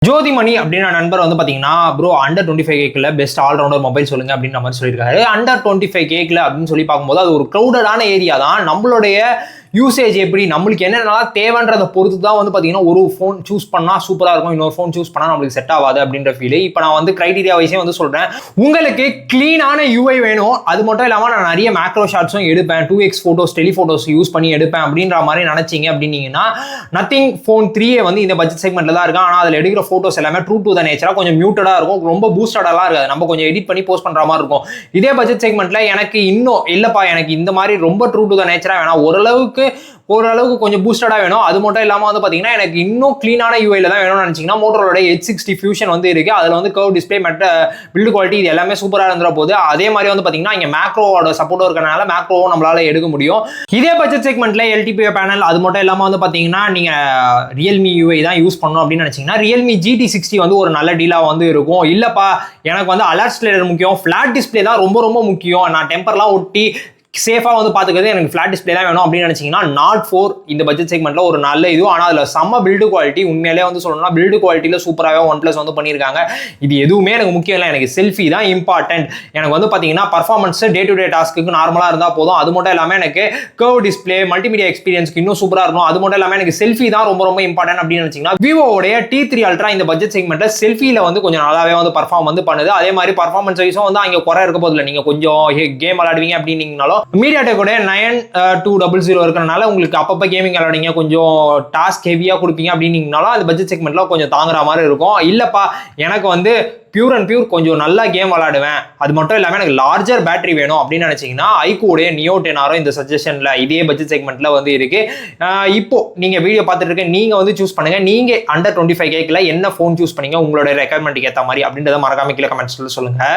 ஜோதிமணி அப்படின்ற நண்பர் வந்து பாத்தீங்கன்னா ப்ரோ அண்டர் 25 கேக்குல பெஸ்ட் ஆல்ரவுண்டர் மொபைல் சொல்லுங்க அப்படின்ற மாதிரி சொல்லியிருக்காரு. அண்டர் 25 கேக்குல அப்படின்னு சொல்லி பார்க்கும்போது அது ஒரு க்ரௌடடான ஏரியா தான். நம்மளுடைய யூசேஜ் எப்படி நம்மளுக்கு என்னென்னலாம் தேவைன்றதை பொறுத்து தான் வந்து பார்த்தீங்கன்னா ஒரு ஃபோன் சூஸ் பண்ணால் சூப்பராக இருக்கும், இன்னொரு ஃபோன் சூஸ் பண்ணால் நம்மளுக்கு செட் ஆகாது அப்படின்ற ஃபீல். இப்போ நான் வந்து கிரைட்டீரியா வைஸே வந்து சொல்கிறேன். உங்களுக்கு க்ளீனான யூஐ வேணும், அது மட்டும் இல்லாமல் நான் நிறைய மேக்ரோ ஷாட்ஸும் எடுப்பேன், 2x ஃபோட்டோஸ் டெலிஃபோட்டோஸ் யூஸ் பண்ணி எடுப்பேன் அப்படின்ற மாதிரி நினச்சிங்க அப்படின்னீங்கன்னா நத்திங் ஃபோன் 3A வந்து இந்த பட்ஜெட் செக்மெண்ட்டில் தான் இருக்கும். ஆனால் அதில் எடுக்கிற ஃபோட்டோஸ் எல்லாமே ட்ரூ டு த நேச்சராக கொஞ்சம் மியூட்டடாக இருக்கும், ரொம்ப பூஸ்டடாலாம் இருக்காது, நம்ம கொஞ்சம் எடிட் பண்ணி போஸ்ட் பண்ணுற மாதிரி இருக்கும். இதே பட்ஜெட் செக்மெண்ட்டில் எனக்கு இன்னும் இல்லைப்பா, எனக்கு இந்த மாதிரி ரொம்ப ட்ரூ டு த நேச்சராக வேணாம், ஓரளவுக்கு கொஞ்சம் பூஸ்டடாக வேணும், அது மட்டும் இல்லாமல் வந்து பார்த்தீங்கன்னா எனக்கு இன்னும் க்ளீனான யூஐல தான் வேணும்னு நினச்சிங்கன்னா மோட்டோரோட H60 ஃபியூஷன் வந்து இருக்குது. அதில் வந்து கர்வ் டிஸ்பிளே மற்ற பில்டு குவாலிட்டி இது எல்லாமே சூப்பராக இருந்துற போது. அதே மாதிரி வந்து பார்த்தீங்கன்னா இங்கே மேக்ரோவோட சப்போர்ட் இருக்கிறனால மேக்ரோவும் நம்மளால எடுக்க முடியும். இதே பட்ஜெட் செக்மெண்ட்ல LTPO பேனல் அது மட்டும் இல்லாமல் வந்து பார்த்தீங்கன்னா நீங்கள் ரியல்மி யூஐ தான் யூஸ் பண்ணணும் அப்படின்னு நினச்சிங்கன்னா ரியல்மி GT60 வந்து ஒரு நல்ல டீலாக வந்து இருக்கும். இல்லைப்பா எனக்கு வந்து அலர்ட் ஸ்லைடர் முக்கியம், ஃப்ளாட் டிஸ்பிளே தான் ரொம்ப ரொம்ப முக்கியம், நான் டெம்பர்லாம் ஒட்டி சேஃபாக வந்து பார்த்துக்கிறது எனக்கு ஃப்ளாட் டிஸ்பிளே தான் வேணும் அப்படின்னு நினச்சிங்கன்னா நாட் 4 இந்த பட்ஜெட் செக்மெண்ட்டில் ஒரு நல்ல இது. ஆனால் அதில் செம்ம பில்டு குவாலிட்டி, உண்மையிலே வந்து சொல்லணும்னா பில்டு குவாலிட்டியில் சூப்பராகவே OnePlus வந்து பண்ணியிருக்காங்க. இது எதுவுமே எனக்கு முக்கியம் இல்லை, எனக்கு செல்ஃபி தான் இம்பார்ட்டன்ட். எனக்கு வந்து பார்த்தீங்கன்னா performance day to day task நார்மலாக இருந்தால் போதும். அது மட்டும் இல்லாமல் எனக்கு கர்வ் டிஸ்பிளே மல்டிமீடியா எக்ஸ்பீரியன்ஸ்க்கு இன்னும் சூப்பராக இருக்கும். அது மட்டும் இல்லாமல் எனக்கு செல்ஃபி தான் ரொம்ப ரொம்ப இம்பார்ட்டன்ட் அப்படின்னு நினச்சிங்கன்னா விவோடைய T3 Ultra இந்த பட்ஜெட் செக்மெண்ட்டில் செல்ஃபியில் வந்து கொஞ்சம் நல்லாவே வந்து பர்ஃபார்ம் வந்து பண்ணுது. அதே மாதிரி பர்ஃபார்மன்ஸ் வைஸும் வந்து அங்கே குறை இருக்க போதில்லை. நீங்கள் கொஞ்சம் கேம் விளாடுவீங்க அப்படின்னீங்கனாலும் மீடியாடெக்கோட 9200 இருக்கிறனால உங்களுக்கு அப்பப்போ கேமிங் விளையாடுங்க, கொஞ்சம் டாஸ்க் ஹெவியாக கொடுப்பீங்க அப்படின்னீங்கனாலும் அது பட்ஜெட் செக்மெண்ட்ல கொஞ்சம் தாங்குற மாதிரி இருக்கும். இல்லைப்பா எனக்கு வந்து பியூர் அண்ட் பியூர் கொஞ்சம் நல்லா கேம் விளாடுவேன், அது மட்டும் இல்லாமல் எனக்கு லார்ஜர் பேட்டரி வேணும் அப்படின்னு நினைச்சீங்கன்னா ஐக்கூடைய Neo 10R இந்த சஜஷன்ல இதே பட்ஜெட் செக்மெண்ட்ல வந்து இருக்கு. இப்போ நீங்க வீடியோ பார்த்துட்டு இருக்க நீங்க வந்து சூஸ் பண்ணுங்க, நீங்க அண்டர் 25 கேக்குல என்ன ஃபோன் சூஸ் பண்ணீங்க உங்களோட ரெக்யர்மெண்ட்டுக்கு ஏற்ற மாதிரி அப்படின்றத மறக்காம கீழே கமெண்ட்ஸ்ல சொல்லுங்க.